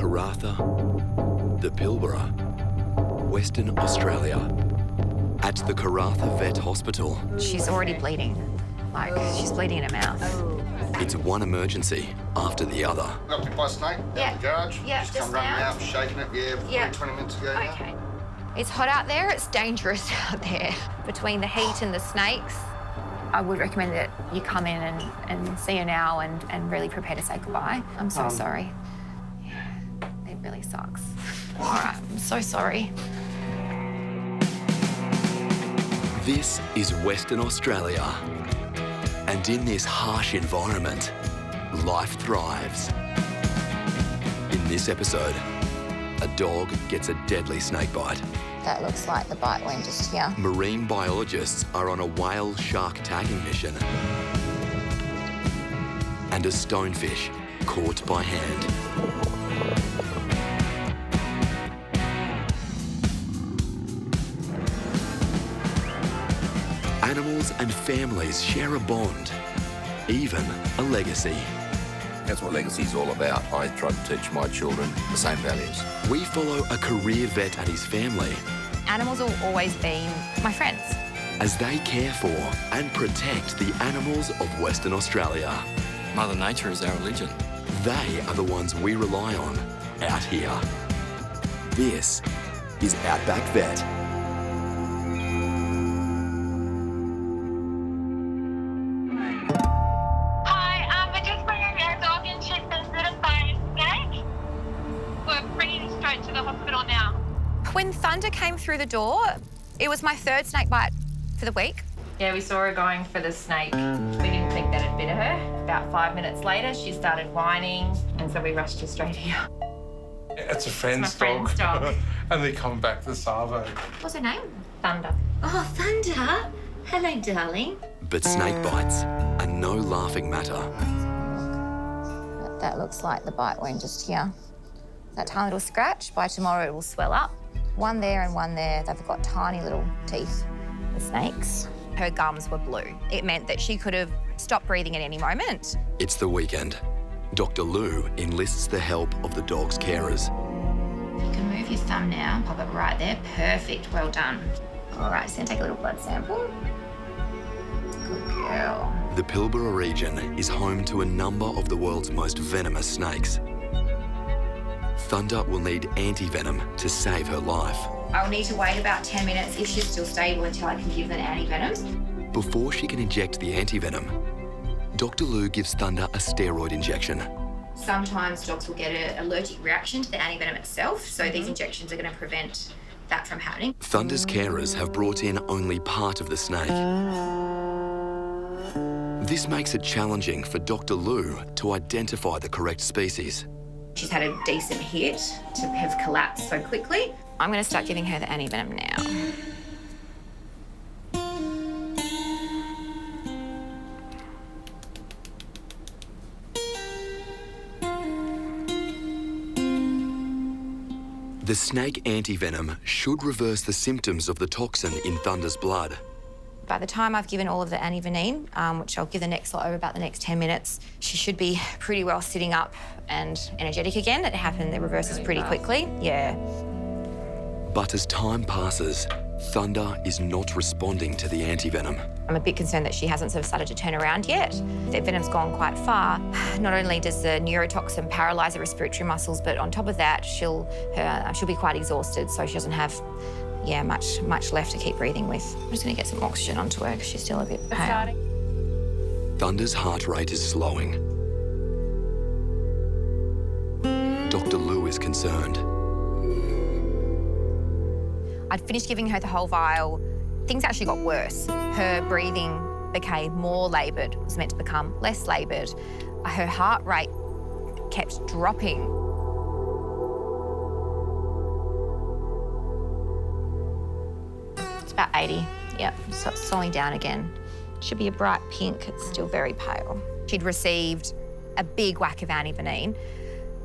Karatha, the Pilbara, Western Australia. At the Karatha Vet Hospital. She's already bleeding. Like, she's bleeding in her mouth. It's one emergency after the other. Got bit by a snake down the garage. Yeah, just come running out, shaking it, probably 20 minutes ago. Okay. It's hot out there, it's dangerous out there. Between the heat and the snakes, I would recommend that you come in and see her now and really prepare to say goodbye. I'm so sorry. Yeah, it really sucks. All right, I'm so sorry. This is Western Australia. And in this harsh environment, life thrives. In this episode, a dog gets a deadly snake bite. That looks like the bite went just here. Marine biologists are on a whale shark tagging mission. And a stonefish caught by hand. Animals and families share a bond, even a legacy. That's what legacy is all about. I try to teach my children the same values. We follow a career vet and his family. Animals will always be my friends. As they care for and protect the animals of Western Australia. Mother Nature is our religion. They are the ones we rely on out here. This is Outback Vet. When Thunder came through the door, it was my third snake bite for the week. Yeah, we saw her going for the snake. We didn't think that had bit her. About 5 minutes later, she started whining, and so we rushed her straight here. It's a friend's It's my friend's dog. And they come back to Savo. What's her name? Thunder. Oh, Thunder. Hello, darling. But snake bites are no laughing matter. That looks like the bite went just here. That tiny little scratch, by tomorrow it will swell up. One there and one there. They've got tiny little teeth, the snakes. Her gums were blue. It meant that she could have stopped breathing at any moment. It's the weekend. Dr. Lou enlists the help of the dog's carers. You can move your thumb now, pop it right there. Perfect, well done. All right, so gonna take a little blood sample. Good girl. The Pilbara region is home to a number of the world's most venomous snakes. Thunder will need anti-venom to save her life. I'll need to wait about 10 minutes if she's still stable until I can give an anti-venom. Before she can inject the anti-venom, Dr. Lou gives Thunder a steroid injection. Sometimes dogs will get an allergic reaction to the anti-venom itself, so these injections are going to prevent that from happening. Thunder's carers have brought in only part of the snake. This makes it challenging for Dr. Lou to identify the correct species. She's had a decent hit to have collapsed so quickly. I'm going to start giving her the anti-venom now. The snake anti-venom should reverse the symptoms of the toxin in Thunder's blood. By the time I've given all of the antivenin, which I'll give the next lot over about the next 10 minutes, she should be pretty well sitting up and energetic again. It happened, it reverses pretty quickly, yeah. But as time passes, Thunder is not responding to the anti-venom. I'm a bit concerned that she hasn't sort of started to turn around yet. The venom's gone quite far. Not only does the neurotoxin paralyse the respiratory muscles, but on top of that, she'll be quite exhausted, so she doesn't have much left to keep breathing with. I'm just going to get some oxygen onto her because she's still a bit pale. Thunder's heart rate is slowing. Dr. Lou is concerned. I'd finished giving her the whole vial. Things actually got worse. Her breathing became more laboured, was meant to become less laboured. Her heart rate kept dropping. It's about 80, yep, so it's slowing down again. Should be a bright pink, it's still very pale. She'd received a big whack of antivenin,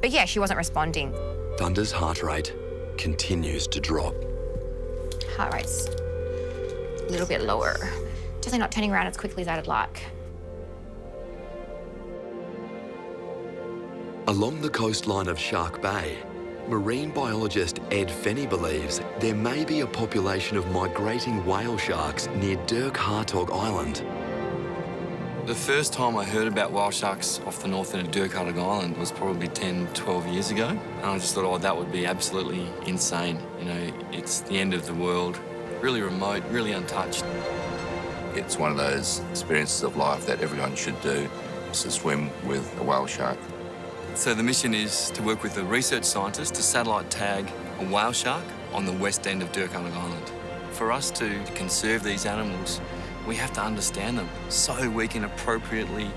but yeah, she wasn't responding. Thunder's heart rate continues to drop. Heart rate's a little bit lower. Definitely not turning around as quickly as I'd like. Along the coastline of Shark Bay, Marine biologist Ed Fenny believes there may be a population of migrating whale sharks near Dirk Hartog Island. The first time I heard about whale sharks off the north end of Dirk Hartog Island was probably 10, 12 years ago. And I just thought, oh, that would be absolutely insane. You know, it's the end of the world, really remote, really untouched. It's one of those experiences of life that everyone should do, is to swim with a whale shark. So the mission is to work with a research scientist to satellite tag a whale shark on the west end of Dirk Hartog Island. For us to conserve these animals, we have to understand them so we can appropriately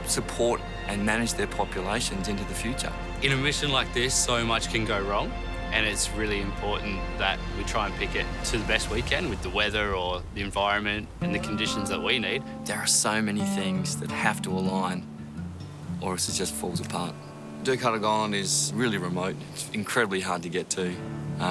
support and manage their populations into the future. In a mission like this, so much can go wrong, and it's really important that we try and pick it to the best we can with the weather or the environment and the conditions that we need. There are so many things that have to align or else it just falls apart. Dirk Hartog Island is really remote. It's incredibly hard to get to,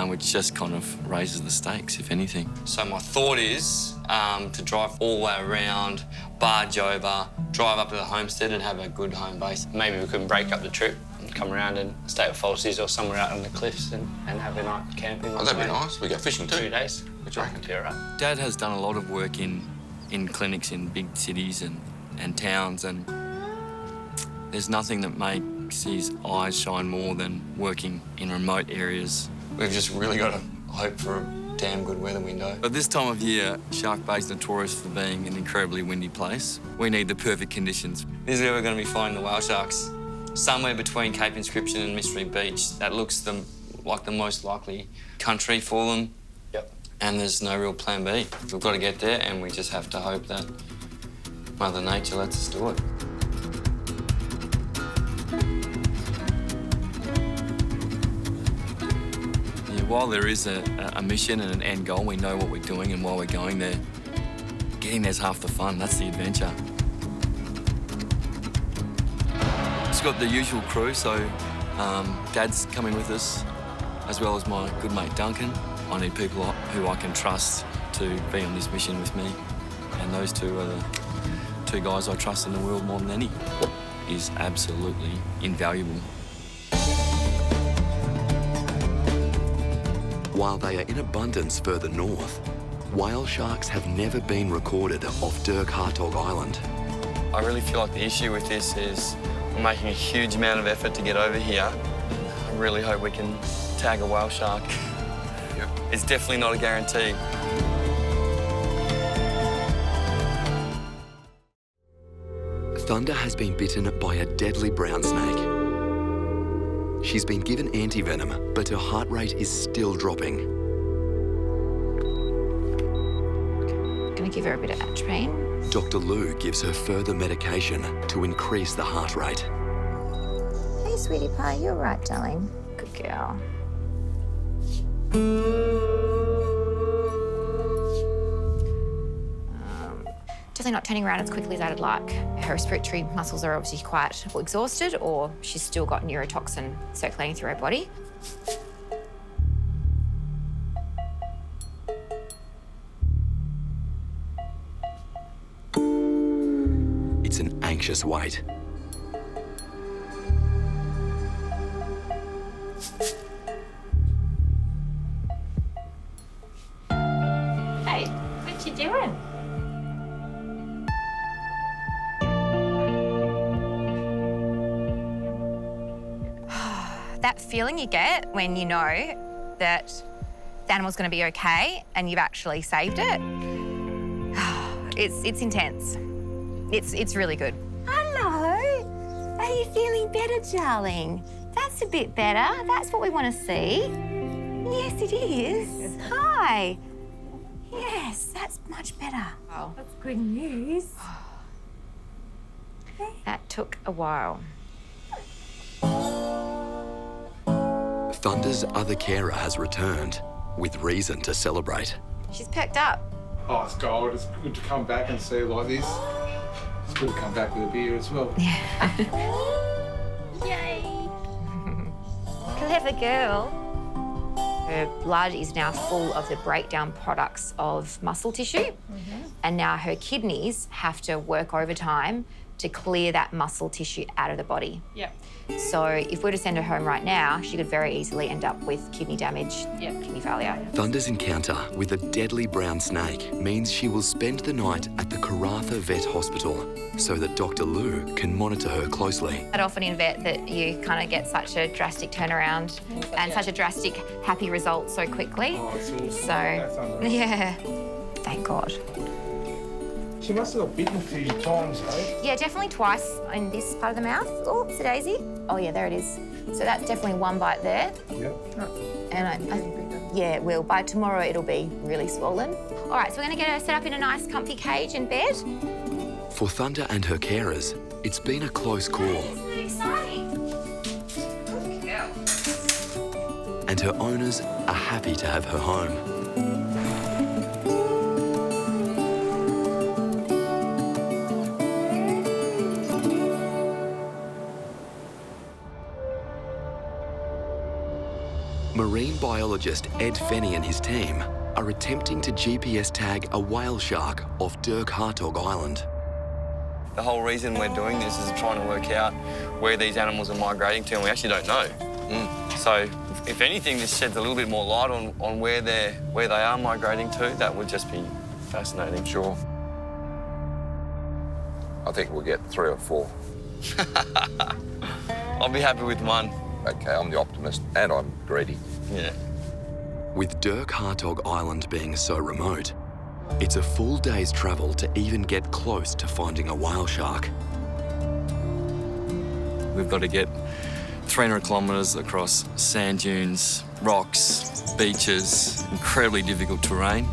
which just kind of raises the stakes, if anything. So my thought is to drive all the way around, barge over, drive up to the homestead and have a good home base. Maybe we can break up the trip and come around and stay at Falsies or somewhere out on the cliffs and have a night camping. Oh, that'd be nice. We go fishing too. 2 days. Which I can do, right? Dad has done a lot of work in clinics in big cities and towns, and there's nothing that makes his eyes shine more than working in remote areas. We've just really got to hope for a damn good weather window. But this time of year, Shark Bay's notorious for being an incredibly windy place. We need the perfect conditions. This is where we're going to be finding the whale sharks. Somewhere between Cape Inscription and Mystery Beach. That looks like the most likely country for them. Yep. And there's no real plan B. We've got to get there, and we just have to hope that Mother Nature lets us do it. While there is a mission and an end goal, we know what we're doing, and while we're going there, getting there's half the fun. That's the adventure. It's got the usual crew, so Dad's coming with us, as well as my good mate Duncan. I need people who I can trust to be on this mission with me, and those two are the two guys I trust in the world more than any. Is absolutely invaluable. While they are in abundance further north, whale sharks have never been recorded off Dirk Hartog Island. I really feel like the issue with this is we're making a huge amount of effort to get over here. I really hope we can tag a whale shark. Yep. It's definitely not a guarantee. Thunder has been bitten by a deadly brown snake. She's been given anti-venom, but her heart rate is still dropping. Gonna give her a bit of atropine. Dr. Lou gives her further medication to increase the heart rate. Hey, sweetie pie, you're right, darling. Good girl. Definitely not turning around as quickly as I'd like. Her respiratory muscles are obviously quite exhausted, or she's still got neurotoxin circulating through her body. It's an anxious wait. Hey, what you doing? That feeling you get when you know that the animal's going to be okay and you've actually saved it, it's intense. It's really good. Hello. Are you feeling better, darling? That's a bit better. That's what we want to see. Yes, it is. Hi. Yes, that's much better. Oh. That's good news. That took a while. Thunder's other carer has returned, with reason to celebrate. She's perked up. Oh, it's gold. It's good to come back and see like this. It's good to come back with a beer as well. Yay! Clever girl. Her blood is now full of the breakdown products of muscle tissue, and now her kidneys have to work overtime to clear that muscle tissue out of the body. Yep. So if we were to send her home right now, she could very easily end up with kidney damage, kidney failure. Thunder's encounter with a deadly brown snake means she will spend the night at the Karatha Vet Hospital so that Dr. Lou can monitor her closely. Quite often in vet that you kind of get such a drastic turnaround and such a drastic happy result so quickly. Oh, it's awesome. So, That's unreal. yeah, thank God. She must have got bitten a few times, eh? Yeah, definitely twice in this part of the mouth. Oops, a daisy. Oh yeah, there it is. So that's definitely one bite there. Yep. And yeah, it will. By tomorrow, it'll be really swollen. All right, so we're gonna get her set up in a nice comfy cage in bed. For Thunder and her carers, it's been a close call. Isn't it exciting? Good girl. And her owners are happy to have her home. Marine biologist Ed Fenny and his team are attempting to GPS tag a whale shark off Dirk Hartog Island. The whole reason we're doing this is trying to work out where these animals are migrating to, and we actually don't know. So, if anything, this sheds a little bit more light on where they are migrating to. That would just be fascinating. Sure. I think we'll get 3 or 4. I'll be happy with one. Okay, I'm the optimist, and I'm greedy. Yeah. With Dirk Hartog Island being so remote, it's a full day's travel to even get close to finding a whale shark. We've got to get 300 kilometres across sand dunes, rocks, beaches, incredibly difficult terrain.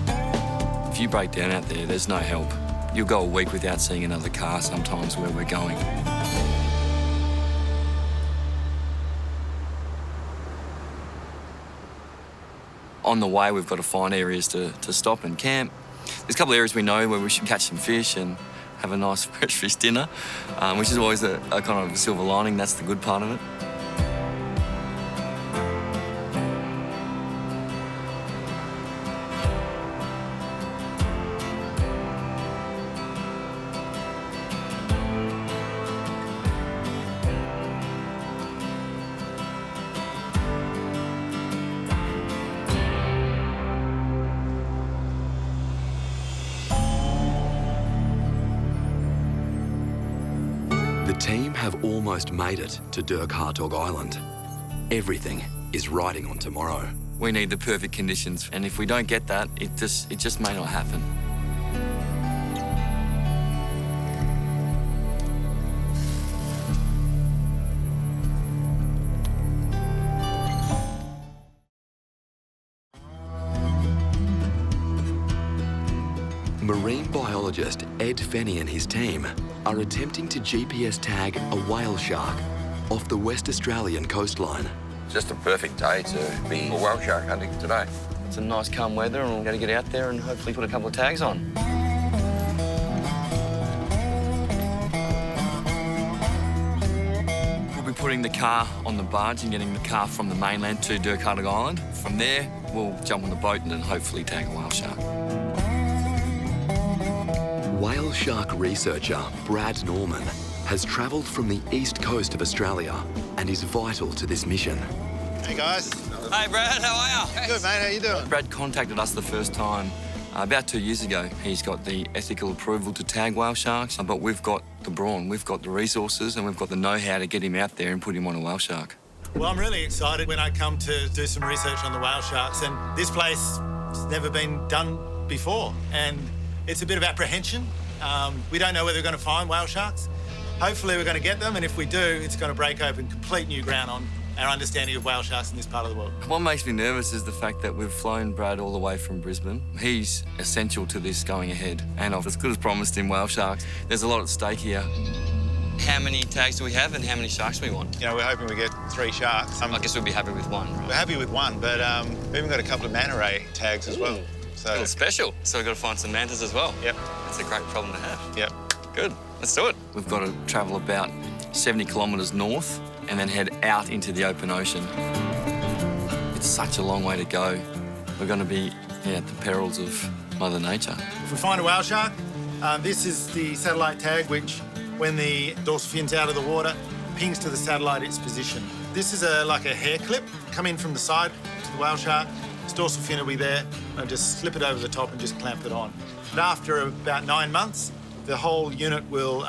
If you break down out there, there's no help. You'll go a week without seeing another car sometimes where we're going. On the way, we've got to find areas to stop and camp. There's a couple of areas we know where we should catch some fish and have a nice fresh fish dinner, which is always a kind of a silver lining. That's the good part of it. The team have almost made it to Dirk Hartog Island. Everything is riding on tomorrow. We need the perfect conditions, and if we don't get that, it just may not happen. Marine biologist Ed Fenny and his team are attempting to GPS tag a whale shark off the West Australian coastline. Just a perfect day to be whale shark hunting today. It's a nice calm weather, and we're going to get out there and hopefully put a couple of tags on. We'll be putting the car on the barge and getting the car from the mainland to Dirk Hartog Island. From there, we'll jump on the boat and then hopefully tag a whale shark. Whale shark researcher Brad Norman has travelled from the east coast of Australia and is vital to this mission. Hey guys. Hey Brad, how are you? Good mate, how you doing? Brad contacted us the first time about 2 years ago. He's got the ethical approval to tag whale sharks, but we've got the brawn, we've got the resources, and we've got the know-how to get him out there and put him on a whale shark. Well, I'm really excited when I come to do some research on the whale sharks, and this place has never been done before, and it's a bit of apprehension. We don't know whether we're going to find whale sharks. Hopefully we're going to get them, and if we do, it's going to break open complete new ground on our understanding of whale sharks in this part of the world. What makes me nervous is the fact that we've flown Brad all the way from Brisbane. He's essential to this going ahead, and I've as good as promised him whale sharks. There's a lot at stake here. How many tags do we have and how many sharks do we want? You know, we're hoping we get 3 sharks. I guess we'll be happy with one, right? We're happy with one, but we've even got a couple of manta ray tags as well. So A little special. So we've got to find some mantas as well. Yep. That's a great problem to have. Yep. Good. Let's do it. We've got to travel about 70 kilometres north and then head out into the open ocean. It's such a long way to go. We're going to be at the perils of Mother Nature. if we find a whale shark, This is the satellite tag, which, when the dorsal fin's out of the water, pings to the satellite its position. This is like a hair clip, come in from the side to the whale shark. Its dorsal fin will be there, and just slip it over the top and just clamp it on. But after about 9 months, the whole unit will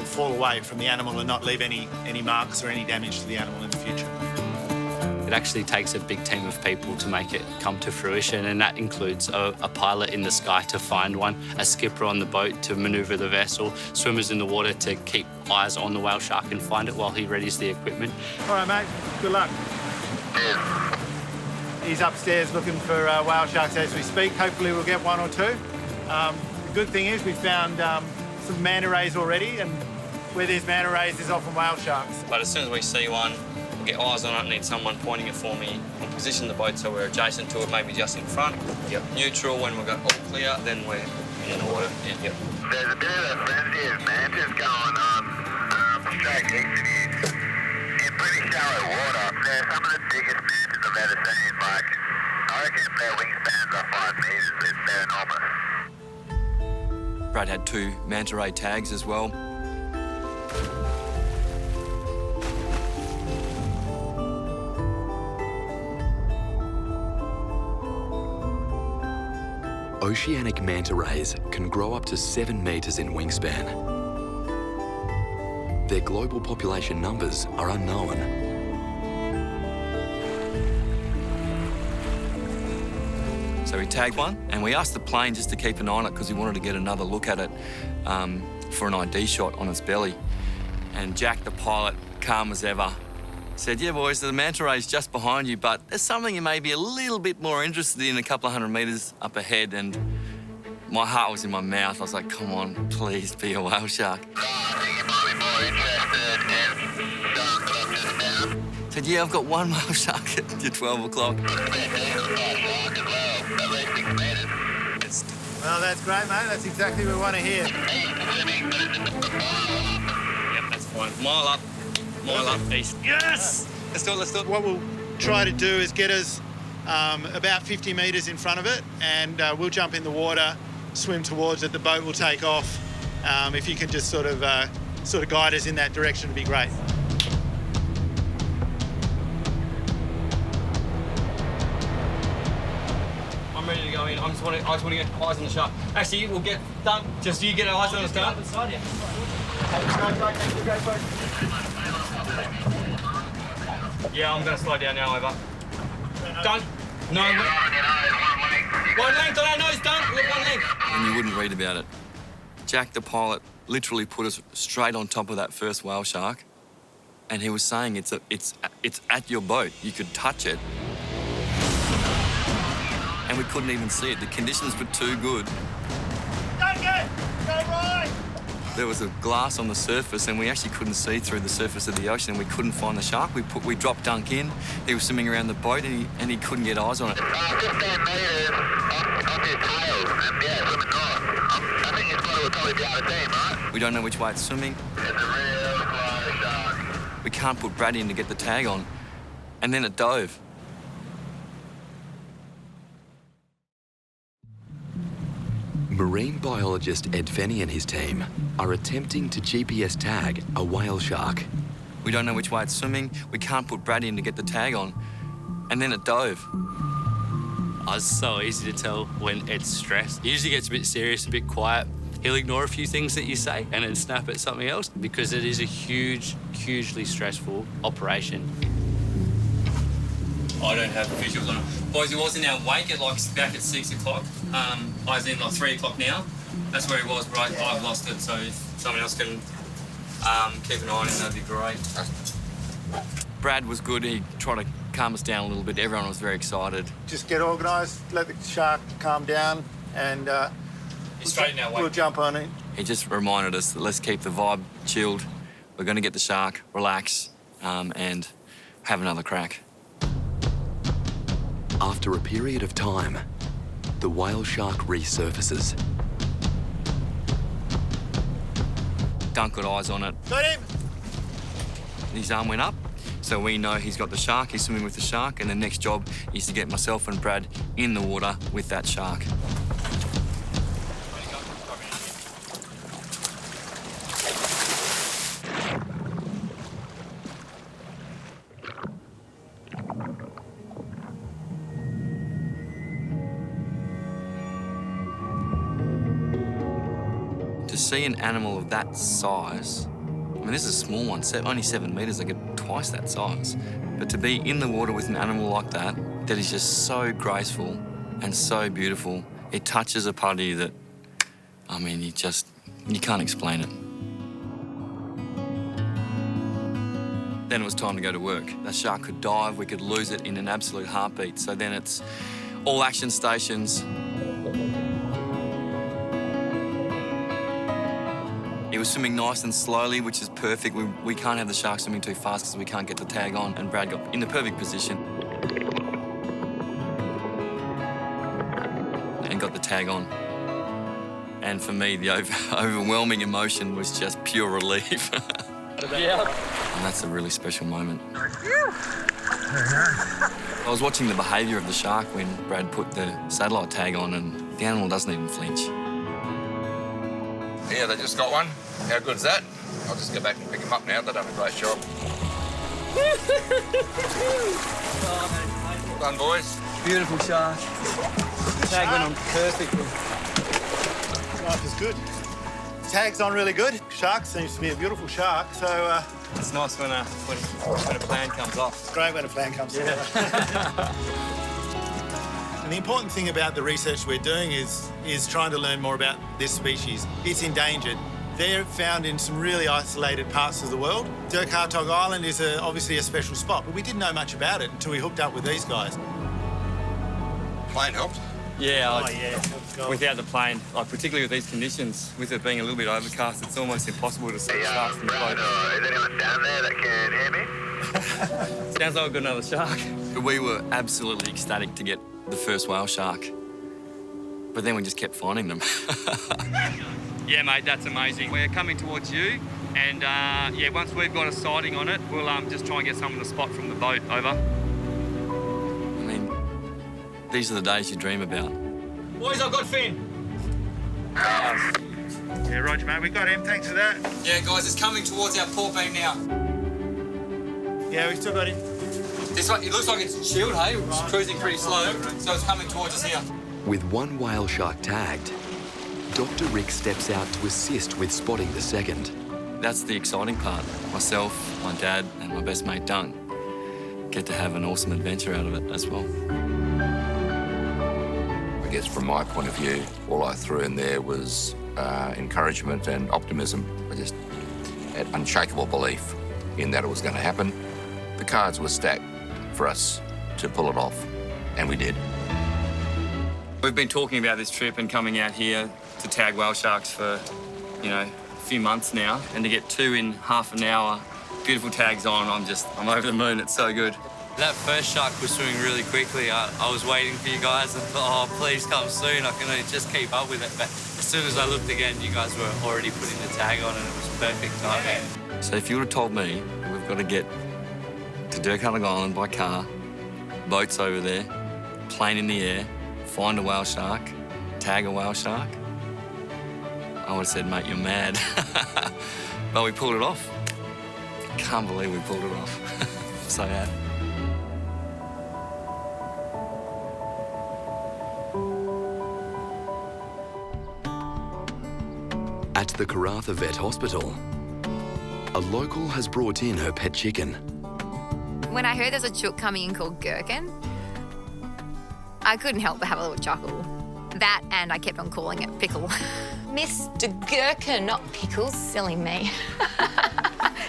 fall away from the animal and not leave any marks or any damage to the animal in the future. It actually takes a big team of people to make it come to fruition, and that includes a pilot in the sky to find one, a skipper on the boat to manoeuvre the vessel, swimmers in the water to keep eyes on the whale shark and find it while he readies the equipment. All right, mate. Good luck. He's upstairs looking for whale sharks as we speak. Hopefully we'll get 1 or 2. The good thing is we found some manta rays already, and where there's manta rays, there's often whale sharks. But as soon as we see one, we'll get eyes on it, need someone pointing it for me. We'll position the boat so we're adjacent to it, maybe just in front. Yep. Neutral, when we've got all clear, then we're in the water. Yep. There's a bit of a frenzy of mantas going on straight east of you. In pretty shallow water. They're some of the biggest mantas I've ever seen. Like, I reckon if their wingspans are 5 metres, they're enormous. Brad had 2 manta ray tags as well. Oceanic manta rays can grow up to 7 metres in wingspan. Their global population numbers are unknown. So we tagged one, and we asked the plane just to keep an eye on it because we wanted to get another look at it for an ID shot on its belly. And Jack, the pilot, calm as ever, said, "Yeah, boys, the manta ray's just behind you, but there's something you may be a little bit more interested in a couple of 100 metres up ahead." And my heart was in my mouth. I was like, "Come on, please be a whale shark." I said, "Yeah, I've got one whale shark at 12 o'clock. Well, that's great, mate. That's exactly what we want to hear. Yep, that's fine. Mile up east. Yes! Let's do it. What we'll try to do is get us about 50 metres in front of it, and we'll jump in the water, swim towards it. The boat will take off. If you can just sort of guide us in that direction, it'd be great. I'm ready to go in. I just want to get eyes on the shark. Actually, we'll get done. Just you get eyes on the shark. Yeah, I'm going to slide down now, over. Don't. No. One length on our nose, don't. Look, one length. And you wouldn't read about it. Jack, the pilot, literally put us straight on top of that first whale shark, and he was saying it's at your boat. You could touch it. And we couldn't even see it. The conditions were too good. Go right! There was a glass on the surface, and we actually couldn't see through the surface of the ocean, and we couldn't find the shark. We dropped Dunk in. He was swimming around the boat, and he couldn't get eyes on it. 15 metres off his tail, and yeah, swimming north. I think his boat will probably be out of steam, right? We don't know which way it's swimming. It's a real slow shark. We can't put Brad in to get the tag on. And then it dove. Marine biologist Ed Fenny and his team are attempting to GPS tag a whale shark. We don't know which way it's swimming. We can't put Brad in to get the tag on. And then it dove. Oh, it's so easy to tell when Ed's stressed. He usually gets a bit serious, a bit quiet. He'll ignore a few things that you say and then snap at something else because it is a hugely stressful operation. I don't have visuals on it. Boys, he was in our wake at back at 6 o'clock. I was in 3 o'clock now. That's where he was, but I've lost it, so if someone else can keep an eye on him, that'd be great. Brad was good. He tried to calm us down a little bit. Everyone was very excited. Just get organised, let the shark calm down, and He's straight in our wake. We'll jump on it. He just reminded us that let's keep the vibe chilled. We're going to get the shark, relax, and have another crack. After a period of time, the whale shark resurfaces. Dunk got eyes on it. Got him! His arm went up, so we know he's got the shark, he's swimming with the shark, and the next job is to get myself and Brad in the water with that shark. see an animal of that size, I mean, this is a small one, only 7 metres, like twice that size. But to be in the water with an animal like that, that is just so graceful and so beautiful, it touches a part of you that, I mean, you can't explain it. Then it was time to go to work. That shark could dive, we could lose it in an absolute heartbeat. So then it's all action stations. It was swimming nice and slowly, which is perfect. We can't have the shark swimming too fast because we can't get the tag on, and Brad got in the perfect position and got the tag on. And for me, the overwhelming emotion was just pure relief. Yeah. And that's a really special moment. I was watching the behaviour of the shark when Brad put the satellite tag on, and the animal doesn't even flinch. Yeah, they just got one. How good's that? I'll just go back and pick them up now. They've done a great job. Well done, boys. Beautiful shark. Tag went on perfectly. Life is good. Tag's on really good. Shark seems to be a beautiful shark, so... It's nice when a plan comes off. It's great when a plan comes off. And the important thing about the research we're doing is trying to learn more about this species. It's endangered. They're found in some really isolated parts of the world. Dirk Hartog Island is obviously a special spot, but we didn't know much about it until we hooked up with these guys. Plane helped. Yeah, yeah. without the plane, particularly with these conditions, with it being a little bit overcast, it's almost impossible to see sharks in the boat. Is anyone down there that can hear me? Sounds like we've got another shark. We were absolutely ecstatic to get the first whale shark, but then we just kept finding them. Yeah, mate, that's amazing. We're coming towards you, and yeah, once we've got a sighting on it, we'll just try and get someone to spot from the boat. Over. I mean, these are the days you dream about. Boys, I've got Finn. Yeah, Roger, mate. We got him. Thanks for that. Yeah, guys, it's coming towards our port beam now. Yeah, we still got him. This one, it looks like it's chilled, hey? It's cruising pretty slow, so it's coming towards us here. With one whale shark tagged, Dr. Rick steps out to assist with spotting the second. That's the exciting part. Myself, my dad, and my best mate, Dunk, get to have an awesome adventure out of it as well. I guess from my point of view, all I threw in there was encouragement and optimism. I just had unshakable belief in that it was going to happen. The cards were stacked for us to pull it off, and we did. We've been talking about this trip and coming out here to tag whale sharks for, a few months now, and to get 2 in half an hour, beautiful tags on, I'm over the moon. It's so good. That first shark was swimming really quickly. I was waiting for you guys and thought, oh, please come soon. I can just keep up with it. But as soon as I looked again, you guys were already putting the tag on, and it was perfect timing. So if you would have told me that we've got to get to Dirk Hartog Island by car, boats over there, plane in the air, find a whale shark, tag a whale shark, I would have said, mate, you're mad. But we pulled it off. Can't believe we pulled it off. So happy. At the Karatha Vet Hospital, a local has brought in her pet chicken. When I heard there's a chook coming in called Girkin, I couldn't help but have a little chuckle. That, and I kept on calling it Pickle. Mr. Girkin, not Pickles, silly me.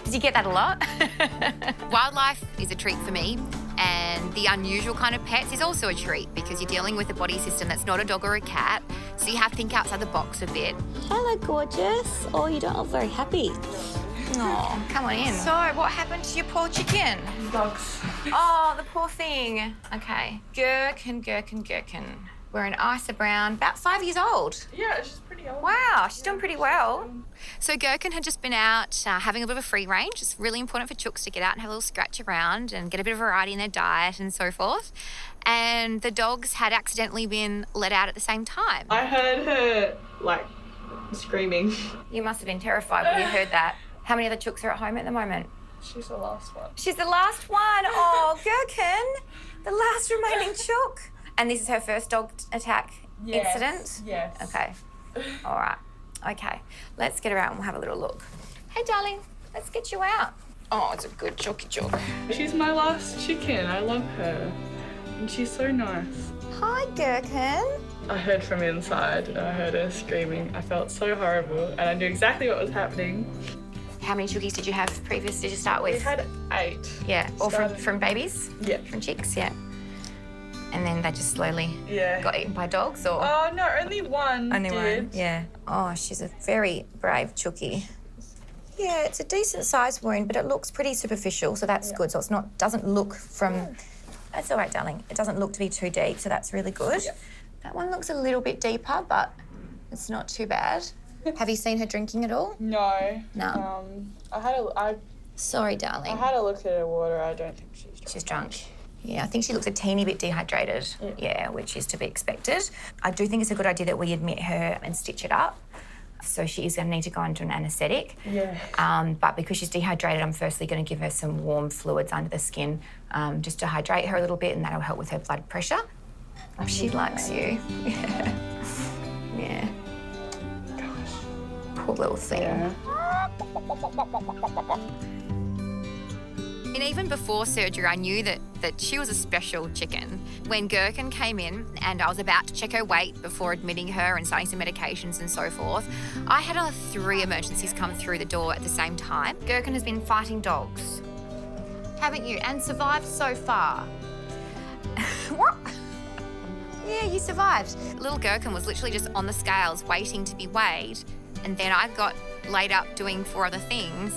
Did you get that a lot? Wildlife is a treat for me, and the unusual kind of pets is also a treat because you're dealing with a body system that's not a dog or a cat, so you have to think outside the box a bit. Hello, gorgeous. Oh, you don't look very happy. Oh, come on in. So, what happened to your poor chicken? Dogs. Oh, the poor thing. Okay. Girkin. We're in Isa Brown, about 5 years old. Yeah, she's pretty old. Wow, she's doing pretty well. So Girkin had just been out having a bit of a free range. It's really important for chooks to get out and have a little scratch around and get a bit of variety in their diet and so forth. And the dogs had accidentally been let out at the same time. I heard her, screaming. You must have been terrified when you heard that. How many other chooks are at home at the moment? She's the last one. She's the last one. Oh, Girkin, the last remaining chook. And this is her first dog attack incident? Yes. Okay. All right. Okay, let's get her out and we'll have a little look. Hey, darling, let's get you out. Oh, it's a good chooky chook. She's my last chicken. I love her. And she's so nice. Hi, Girkin. I heard from inside and I heard her screaming. I felt so horrible and I knew exactly what was happening. How many chookies did you have previous? Did you start with? We had 8. Yeah, or from babies? Yeah. From chicks, yeah. And then they just slowly Yeah. got eaten by dogs, or? Oh, no, only one Only did. one, yeah. Oh, she's a very brave chookie. Yeah, it's a decent sized wound, but it looks pretty superficial, so that's good. So doesn't look from, that's all right, darling. It doesn't look to be too deep, so that's really good. Yeah. That one looks a little bit deeper, but it's not too bad. Have you seen her drinking at all? No. No. Sorry, darling. I had a look at her water. I don't think she's drunk. She's drunk. Yeah, I think she looks a teeny bit dehydrated. Yeah, which is to be expected. I do think it's a good idea that we admit her and stitch it up. So she is going to need to go into an anaesthetic. Yeah. But because she's dehydrated, I'm firstly going to give her some warm fluids under the skin just to hydrate her a little bit, and that'll help with her blood pressure. Oh, she likes you. Yeah. Yeah. Gosh. Poor little thing. Yeah. And even before surgery, I knew that she was a special chicken. When Girkin came in and I was about to check her weight before admitting her and starting some medications and so forth, I had 3 emergencies come through the door at the same time. Girkin has been fighting dogs, haven't you? And survived so far. What? Yeah, you survived. Little Girkin was literally just on the scales waiting to be weighed, and then I got laid up doing 4 other things.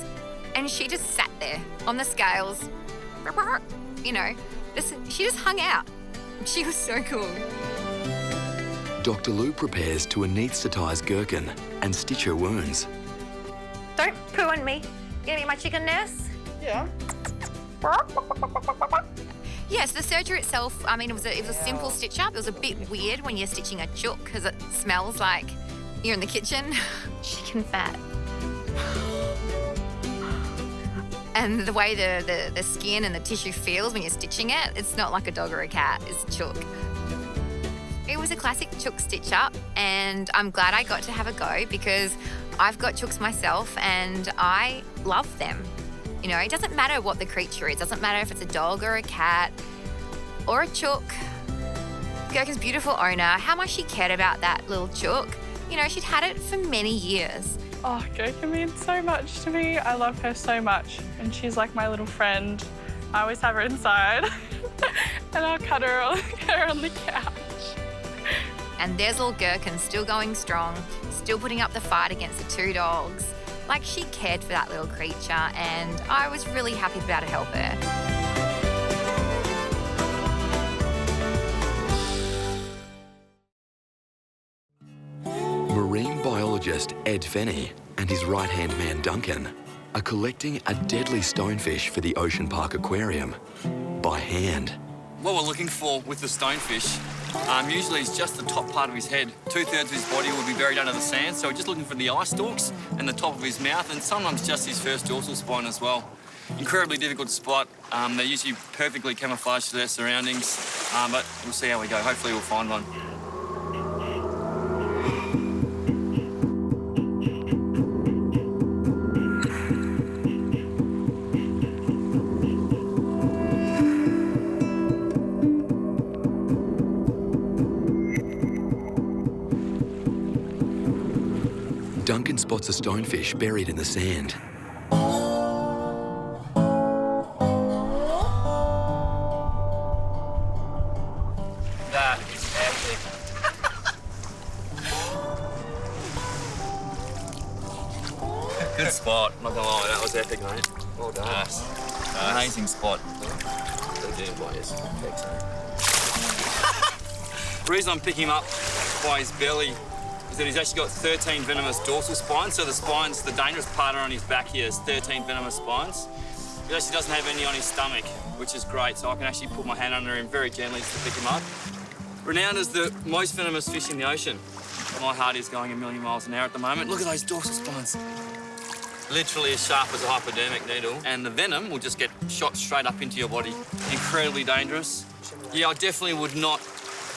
And she just sat there on the scales, you know, she just hung out. She was so cool. Dr. Lou prepares to anaesthetise Girkin and stitch her wounds. Don't poo on me. You gonna be my chicken nurse? Yeah. Yes, the surgery itself, I mean, it was a simple stitch up. It was a bit weird when you're stitching a chook because it smells like you're in the kitchen. Chicken fat. And the way the skin and the tissue feels when you're stitching it, it's not like a dog or a cat, it's a chook. It was a classic chook stitch up, and I'm glad I got to have a go because I've got chooks myself and I love them. You know, it doesn't matter what the creature is. It doesn't matter if it's a dog or a cat or a chook. Girkin's beautiful owner, how much she cared about that little chook. You know, she'd had it for many years. Oh, Girkin means so much to me. I love her so much. And she's like my little friend. I always have her inside. And I'll cut her on the couch. And there's little Girkin still going strong, still putting up the fight against the 2 dogs. Like, she cared for that little creature, and I was really happy to be able to help her. Marine biologist Ed Fenny and his right-hand man Duncan are collecting a deadly stonefish for the Ocean Park Aquarium by hand. What we're looking for with the stonefish, usually it's just the top part of his head. 2/3 of his body will be buried under the sand, so we're just looking for the eye stalks and the top of his mouth, and sometimes just his first dorsal spine as well. Incredibly difficult to spot. They're usually perfectly camouflaged to their surroundings, but we'll see how we go. Hopefully we'll find one. Duncan spots a stonefish buried in the sand. That is epic. Good spot. Not gonna lie, that was epic, mate. Well done. Nice. Amazing spot. The reason I'm picking him up by his belly is that he's actually got 13 venomous dorsal spines. So the spines, the dangerous part are on his back here, is 13 venomous spines. He actually doesn't have any on his stomach, which is great. So I can actually put my hand under him very gently to pick him up. Renowned as the most venomous fish in the ocean. My heart is going 1,000,000 miles an hour at the moment. Look at those dorsal spines. Literally as sharp as a hypodermic needle. And the venom will just get shot straight up into your body. Incredibly dangerous. Yeah, I definitely would not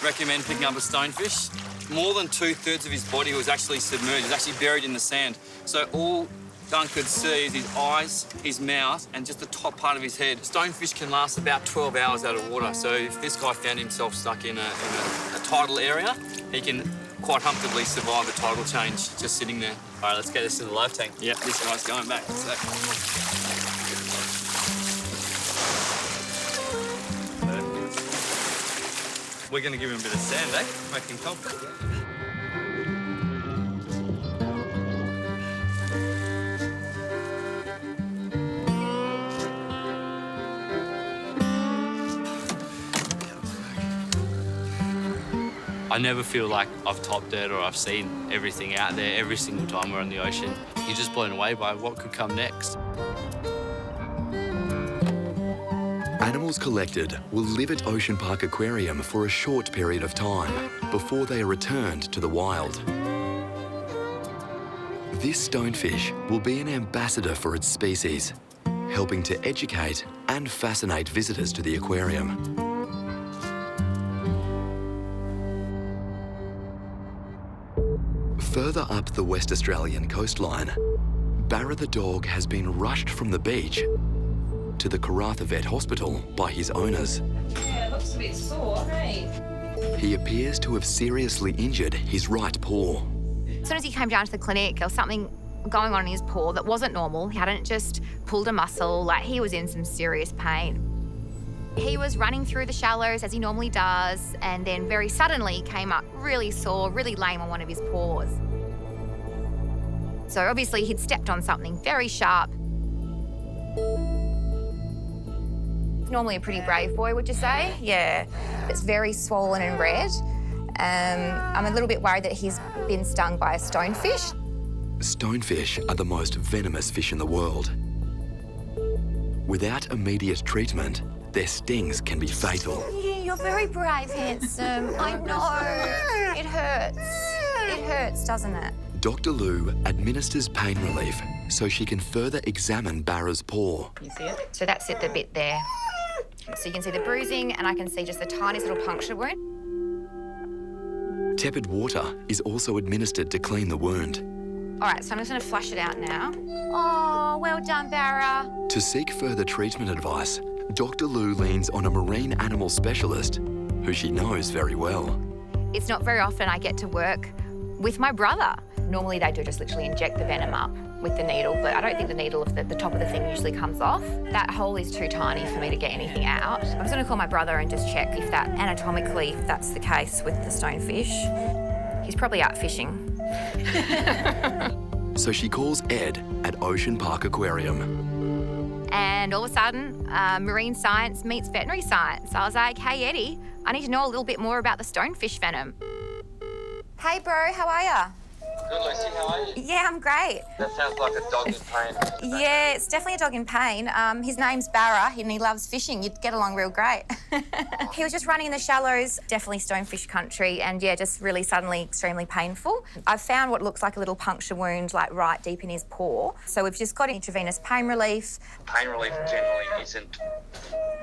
recommend picking up a stonefish. more than 2/3 of his body was actually submerged. He was actually buried in the sand. So all Dunk could see is his eyes, his mouth, and just the top part of his head. Stonefish can last about 12 hours out of water. So if this guy found himself stuck in a tidal area, he can quite comfortably survive a tidal change just sitting there. All right, let's get this in the live tank. Yep, this guy's going back. So. We're going to give him a bit of sand, eh? Make him comfortable. I never feel like I've topped it or I've seen everything out there every single time we're on the ocean. You're just blown away by what could come next. Animals collected will live at Ocean Park Aquarium for a short period of time before they are returned to the wild. This stonefish will be an ambassador for its species, helping to educate and fascinate visitors to the aquarium. Further up the West Australian coastline, Barra the dog has been rushed from the beach to the Karatha Vet Hospital by his owners. Yeah, it looks a bit sore, hey? He appears to have seriously injured his right paw. As soon as he came down to the clinic, there was something going on in his paw that wasn't normal. He hadn't just pulled a muscle, like he was in some serious pain. He was running through the shallows as he normally does, and then very suddenly came up really sore, really lame on one of his paws. So obviously he'd stepped on something very sharp. Normally a pretty brave boy, would you say? Yeah. It's very swollen and red. I'm a little bit worried that he's been stung by a stonefish. Stonefish are the most venomous fish in the world. Without immediate treatment, their stings can be fatal. Yeah, you're very brave, handsome. I know. It hurts. It hurts, doesn't it? Dr. Lou administers pain relief so she can further examine Barra's paw. You see it? So that's it, the bit there. So you can see the bruising, and I can see just the tiniest little puncture wound. Tepid water is also administered to clean the wound. All right, so I'm just going to flush it out now. Oh, well done, Barra. To seek further treatment advice, Dr. Lou leans on a marine animal specialist who she knows very well. It's not very often I get to work with my brother. Normally they do just literally inject the venom up with the needle, but I don't think the needle of the top of the thing usually comes off. That hole is too tiny for me to get anything out. I'm just going to call my brother and just check if that anatomically, if that's the case with the stonefish. He's probably out fishing. So she calls Ed at Ocean Park Aquarium. And all of a sudden, marine science meets veterinary science. I was like, hey, Eddie, I need to know a little bit more about the stonefish venom. Hey, bro, how are ya? Good, Lucy, how are you? Yeah, I'm great. That sounds like a dog in pain. Yeah, it's definitely a dog in pain. His name's Barra and he loves fishing. You'd get along real great. He was just running in the shallows, definitely stonefish country, and yeah, just really suddenly extremely painful. I've found what looks like a little puncture wound, like right deep in his paw. So we've just got intravenous pain relief. Pain relief generally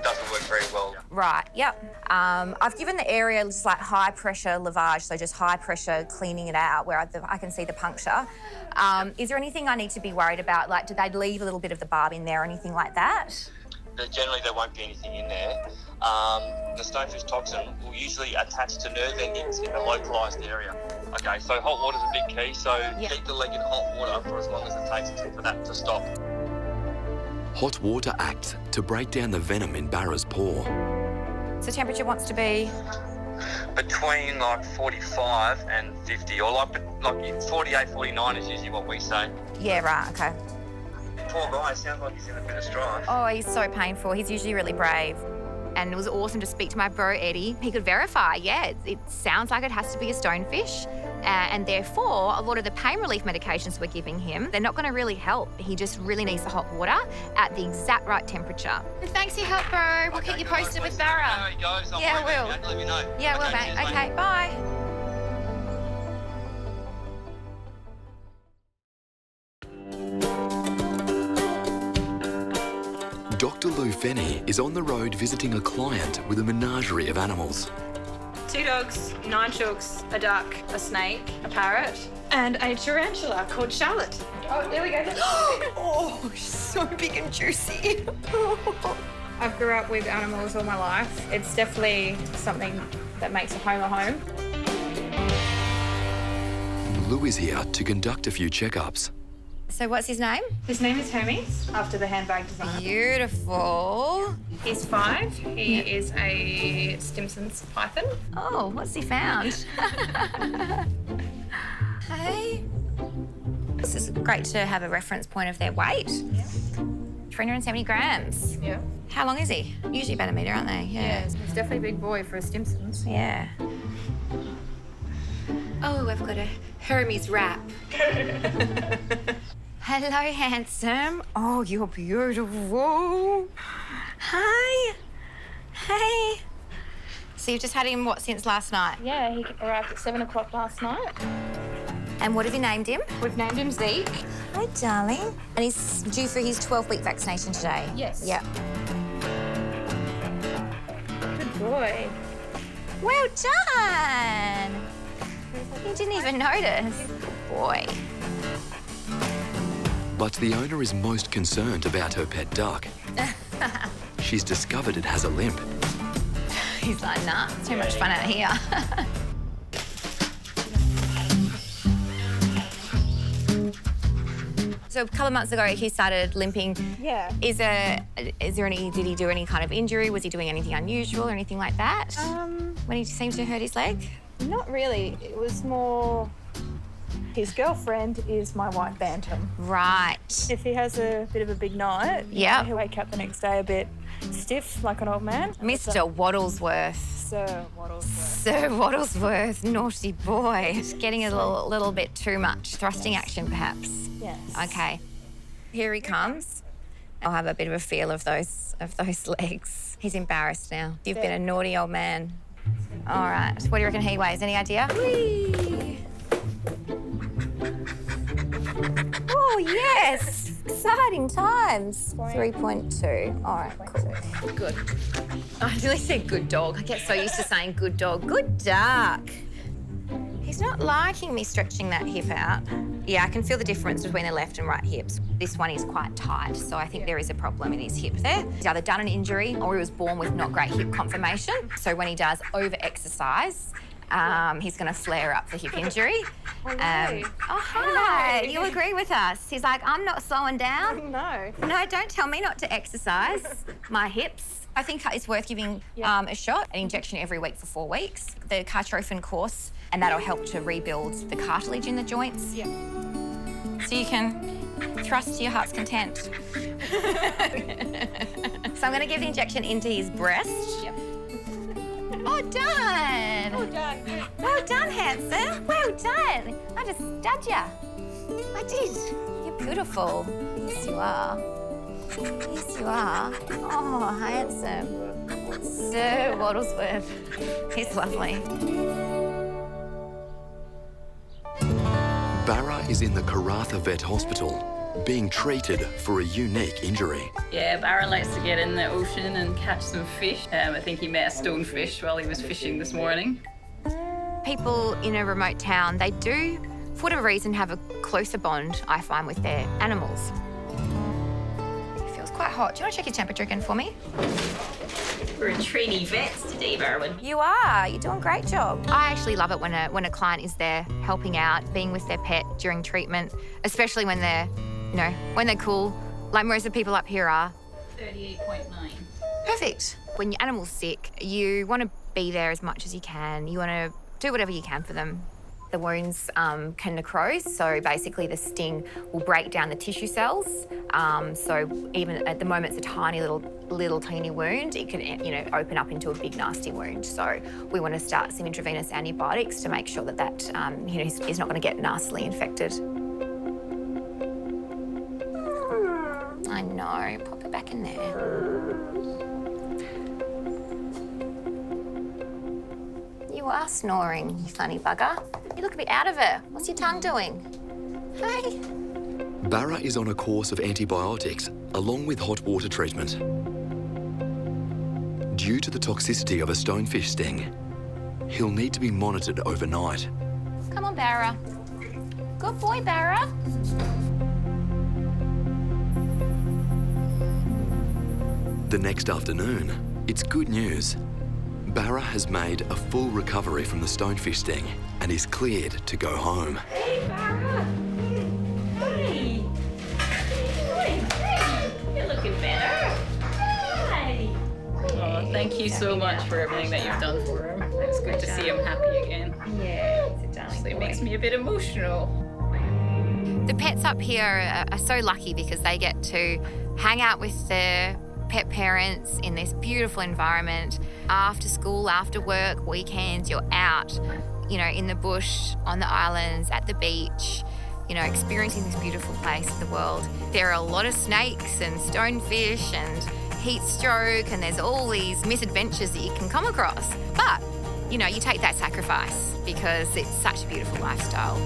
doesn't work very well. Right, yep. I've given the area just like high pressure lavage, so just high pressure cleaning it out where I can see the puncture. Is there anything I need to be worried about? Like, do they leave a little bit of the barb in there or anything like that? Generally, there won't be anything in there. The stonefish toxin will usually attach to nerve endings in the localised area. Okay, so hot water's a big key, so keep the leg in hot water for as long as it takes for that to stop. Hot water acts to break down the venom in Barra's paw. So temperature wants to be? Between like 45 and 50, or like 48, 49 is usually what we say. Yeah, right, okay. Poor guy, sounds like he's in a bit of strife. Oh, he's so painful. He's usually really brave. And it was awesome to speak to my bro, Eddie. He could verify, yeah, it sounds like it has to be a stonefish. And therefore, a lot of the pain relief medications we're giving him, they're not going to really help. He just really needs the hot water at the exact right temperature. Thanks for your help, bro. We'll keep you posted with Barra. How he goes, Yeah, I will. Let me know. Yeah, we'll, mate. Okay, bye. Dr. Ed Fenny is on the road visiting a client with a menagerie of animals. 2 dogs, 9 chooks, a duck, a snake, a parrot, and a tarantula called Charlotte. Oh, there we go. Oh, she's so big and juicy. I've grew up with animals all my life. It's definitely something that makes a home a home. Lou is here to conduct a few checkups. So what's his name? His name is Hermes, after the handbag designer. Beautiful. He's 5. He is a Stimson's python. Oh, what's he found? Hey. This is great to have a reference point of their weight. Yeah. 370 grams. Yeah. How long is he? Usually about a metre, aren't they? Yeah, he's definitely a big boy for a Stimson's. Yeah. Oh, I've got a Hermes wrap. Hello, handsome. Oh, you're beautiful. Hi. Hey. So you've just had him, what, since last night? Yeah, he arrived at 7 o'clock last night. And what have you named him? We've named him Zeke. Hi, darling. And he's due for his 12-week vaccination today? Yes. Yep. Good boy. Well done. You didn't even notice. Good boy. But the owner is most concerned about her pet duck. She's discovered it has a limp. He's like, nah, it's too much fun out here. So a couple of months ago, he started limping. Yeah. Is there any, did he do any kind of injury? Was he doing anything unusual or anything like that? When he seemed to hurt his leg? Not really. It was more... His girlfriend is my white bantam. Right. If he has a bit of a big night, yeah, he'll wake up the next day a bit stiff, like an old man. Mr. Wattlesworth. Sir Wattlesworth. Sir Wattlesworth, naughty boy. Just getting a little bit too much. Thrusting action, perhaps. Yes. Okay. Here he comes. I'll have a bit of a feel of those legs. He's embarrassed now. You've been a naughty old man. All right. What do you reckon he weighs? Any idea? Whee! Oh, yes. Exciting times. 3.2. All right, cool. Good. I really said good dog. I get so used to saying good dog. Good duck. He's not liking me stretching that hip out. Yeah, I can feel the difference between the left and right hips. This one is quite tight, so I think there is a problem in his hip there. He's either done an injury or he was born with not great hip conformation. So when he does over-exercise, he's going to flare up the hip injury. Oh, really? Hi. You agree with us? He's like, I'm not slowing down. No. No, don't tell me not to exercise my hips. I think it's worth giving a shot, an injection every week for 4 weeks. The Cartrophin course, and that'll help to rebuild the cartilage in the joints. Yeah. So you can thrust to your heart's content. So I'm going to give the injection into his breast. Yep. Oh, done. Well done. Well done, handsome. Well done. I just stabbed you. I did. You're beautiful. Yes, you are. Yes, you are. Oh, handsome. Sir Wattlesworth. He's lovely. Barra is in the Karatha Vet Hospital, being treated for a unique injury. Yeah, Barra likes to get in the ocean and catch some fish. I think he met a stonefish while he was fishing this morning. People in a remote town, they do, for whatever reason, have a closer bond, I find, with their animals. It feels quite hot. Do you want to check your temperature again for me? We're in trainee vets today, Barwin. You are. You're doing a great job. I actually love it when a client is there helping out, being with their pet during treatment, especially when they're, when they're cool, like most of the people up here are. 38.9. Perfect. When your animal's sick, you want to be there as much as you can. You want to do whatever you can for them. The wounds can necrose, so basically the sting will break down the tissue cells. So even at the moment it's a tiny little teeny wound, it can open up into a big nasty wound. So we want to start some intravenous antibiotics to make sure that is not going to get nastily infected. I know. Pop it back in there. You are snoring, you funny bugger. You look a bit out of it. What's your tongue doing? Hey. Barra is on a course of antibiotics along with hot water treatment. Due to the toxicity of a stonefish sting, he'll need to be monitored overnight. Come on, Barra. Good boy, Barra. The next afternoon, it's good news. Barra has made a full recovery from the stonefish sting and is cleared to go home. Hey, Barra. Hey. Hey. You're looking better. Hey. Oh, thank you so much for everything that you've done for him. It's good to see him happy again. Yeah, he's a darling boy. It makes me a bit emotional. The pets up here are so lucky because they get to hang out with their pet parents in this beautiful environment. After school, after work, weekends, you're out, you know, in the bush, on the islands, at the beach, you know, experiencing this beautiful place of the world. There are a lot of snakes and stonefish and heat stroke, and there's all these misadventures that you can come across. But, you know, you take that sacrifice because it's such a beautiful lifestyle.